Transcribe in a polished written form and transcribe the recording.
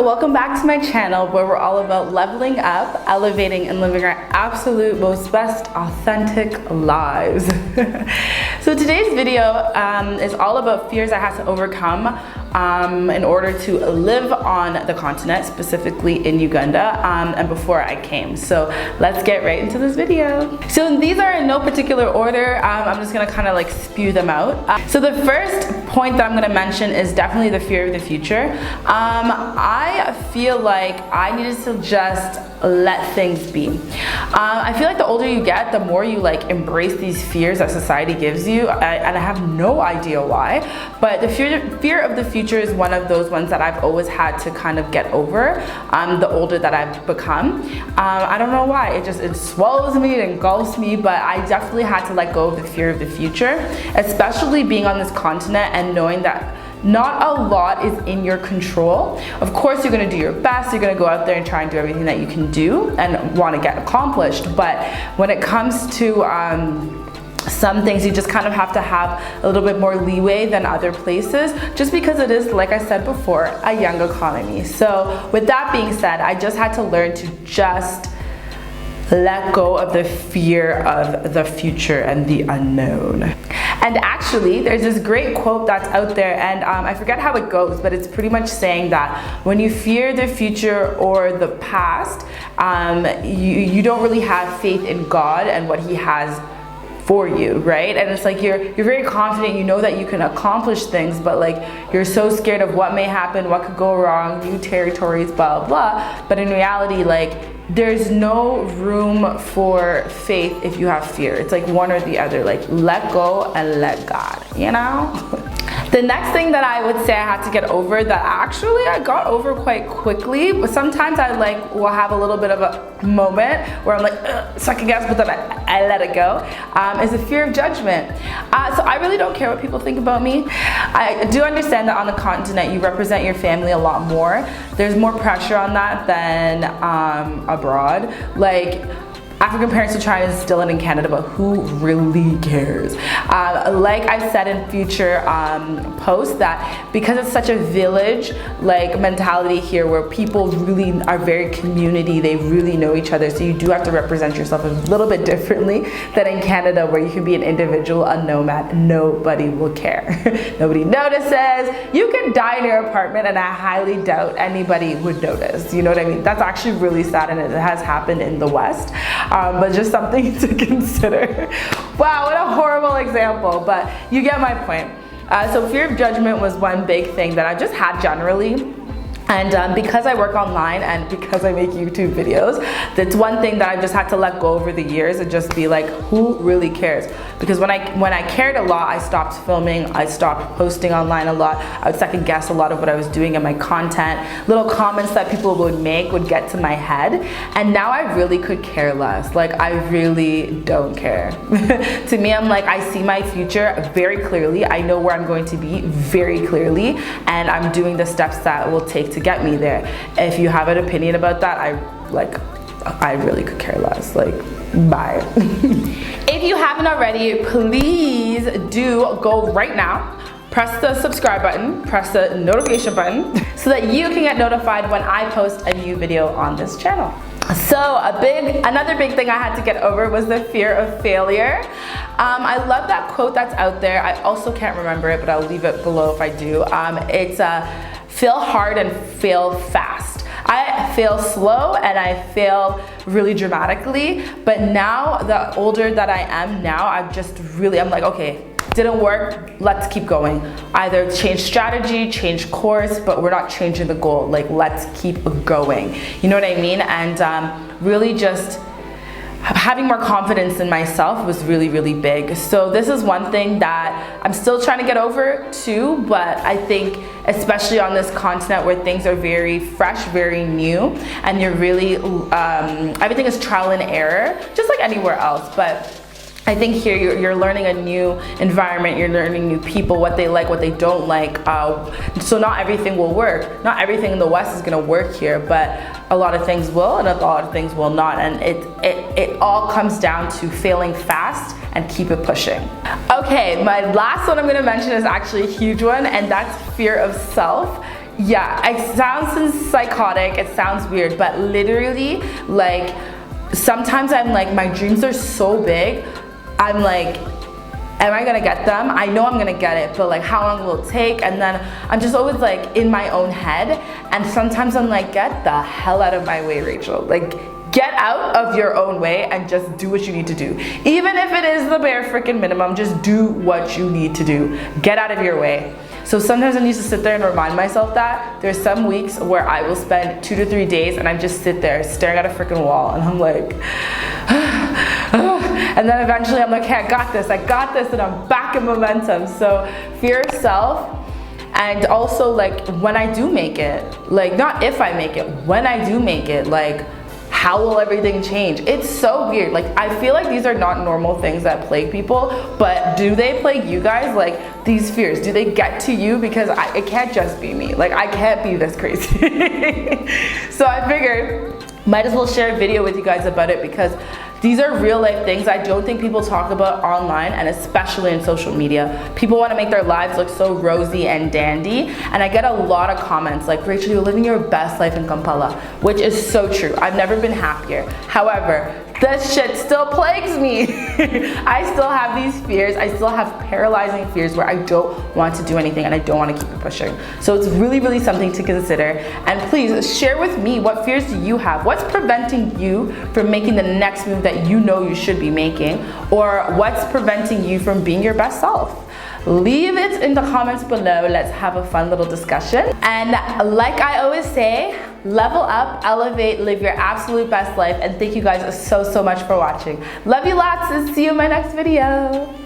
welcome back to my channel where we're all about leveling up, elevating, and living our absolute most best authentic lives. So today's video is all about fears I had to overcome in order to live on the continent, specifically in Uganda, and before I came. So let's get right into this video. So these are in no particular order. I'm just gonna kind of like spew them out. So the first point that I'm gonna mention is definitely the fear of the future. I feel like I needed to just let things be. I feel like the older you get, the more you like embrace these fears that society gives you, and I have no idea why, but the fear of the future is one of those ones that I've always had to kind of get over the older that I've become. I don't know why, it swallows me, it engulfs me, but I definitely had to let go of the fear of the future, especially being on this continent and knowing that not a lot is in your control. Of course, you're gonna do your best, you're gonna go out there and try and do everything that you can do and want to get accomplished, but when it comes to some things, you just kind of have to have a little bit more leeway than other places, just because it is, like I said before, a young economy. So with that being said, I just had to learn to just let go of the fear of the future and the unknown. And actually, there's this great quote that's out there, and I forget how it goes, but it's pretty much saying that when you fear the future or the past, you don't really have faith in God and what He has for you, right? And it's like you're very confident, you know that you can accomplish things, but like you're so scared of what may happen, what could go wrong, new territories, blah blah. But in reality, like, there's no room for faith if you have fear. It's like one or the other, like let go and let God, you know? The next thing that I would say I had to get over, that actually I got over quite quickly, but sometimes I will have a little bit of a moment where I'm like, second guess, but then I let it go, is the fear of judgment. So I really don't care what people think about me. I do understand that on the continent, you represent your family a lot more. There's more pressure on that than abroad. Like, African parents are trying to instill it in Canada, but who really cares? Like I said in future posts, that because it's such a village like mentality here, where people really are very community, they really know each other, so you do have to represent yourself a little bit differently than in Canada, where you can be an individual, a nomad, nobody will care. Nobody notices. You can die in your apartment and I highly doubt anybody would notice, you know what I mean? That's actually really sad, and it has happened in the West. But just something to consider. Wow, what a horrible example, but you get my point. So fear of judgment was one big thing that I just had generally. And because I work online and because I make YouTube videos, that's one thing that I just had to let go over the years and just be like, who really cares? Because when I cared a lot, I stopped filming, I stopped posting online a lot. I would second guess a lot of what I was doing in my content. Little comments that people would make would get to my head. And now I really could care less. Like, I really don't care. To me, I'm like, I see my future very clearly. I know where I'm going to be very clearly. And I'm doing the steps that it will take to get me there. If you have an opinion about that, I really could care less. Like, bye. If you haven't already, please do go right now, press the subscribe button, press the notification button, so that you can get notified when I post a new video on this channel. So another big thing I had to get over was the fear of failure. I love that quote that's out there. I also can't remember it, but I'll leave it below if I do. It's fail hard and fail fast. I fail slow and I fail really dramatically, but now, the older that I am now, I'm like, okay, didn't work, let's keep going. Either change strategy, change course, but we're not changing the goal. Like, let's keep going. You know what I mean? And really just having more confidence in myself was really, really big. So this is one thing that I'm still trying to get over too, but I think especially on this continent where things are very fresh, very new, and you're really, everything is trial and error, just like anywhere else. But I think here you're learning a new environment, you're learning new people, what they like, what they don't like. So not everything will work. Not everything in the West is gonna work here, but a lot of things will and a lot of things will not. And it all comes down to failing fast and keep it pushing. Okay, my last one I'm gonna mention is actually a huge one, and that's fear of self. yeah, it sounds psychotic, it sounds weird, but literally, like, sometimes I'm like, my dreams are so big, I'm like, am I gonna get them? I know I'm gonna get it, but like, how long will it take? And then I'm just always like in my own head, and sometimes I'm like, get the hell out of my way, Rachel. Like, get out of your own way and just do what you need to do. Even if it is the bare freaking minimum, just do what you need to do. Get out of your way. So sometimes I need to sit there and remind myself that. There's some weeks where I will spend 2 to 3 days and I just sit there staring at a freaking wall, and I'm like, and then eventually I'm like, hey, I got this, and I'm back in momentum. So fear of self. And also, like, when I do make it, like, not if I make it, when I do make it, like, how will everything change? It's so weird. Like, I feel like these are not normal things that plague people, but do they plague you guys? Like, these fears, do they get to you? Because it can't just be me. Like, I can't be this crazy. So I figured, might as well share a video with you guys about it, because these are real life things I don't think people talk about online, and especially in social media. People want to make their lives look so rosy and dandy, and I get a lot of comments like, Rachel, you're living your best life in Kampala, which is so true. I've never been happier. However, this shit still plagues me. I still have these fears. I still have paralyzing fears where I don't want to do anything and I don't want to keep it pushing. So it's really, really something to consider. And please share with me, what fears do you have? What's preventing you from making the next move that you know you should be making? Or what's preventing you from being your best self? Leave it in the comments below. Let's have a fun little discussion. And like I always say, level up, elevate, live your absolute best life. And thank you guys so much for watching. Love you lots, and see you in my next video.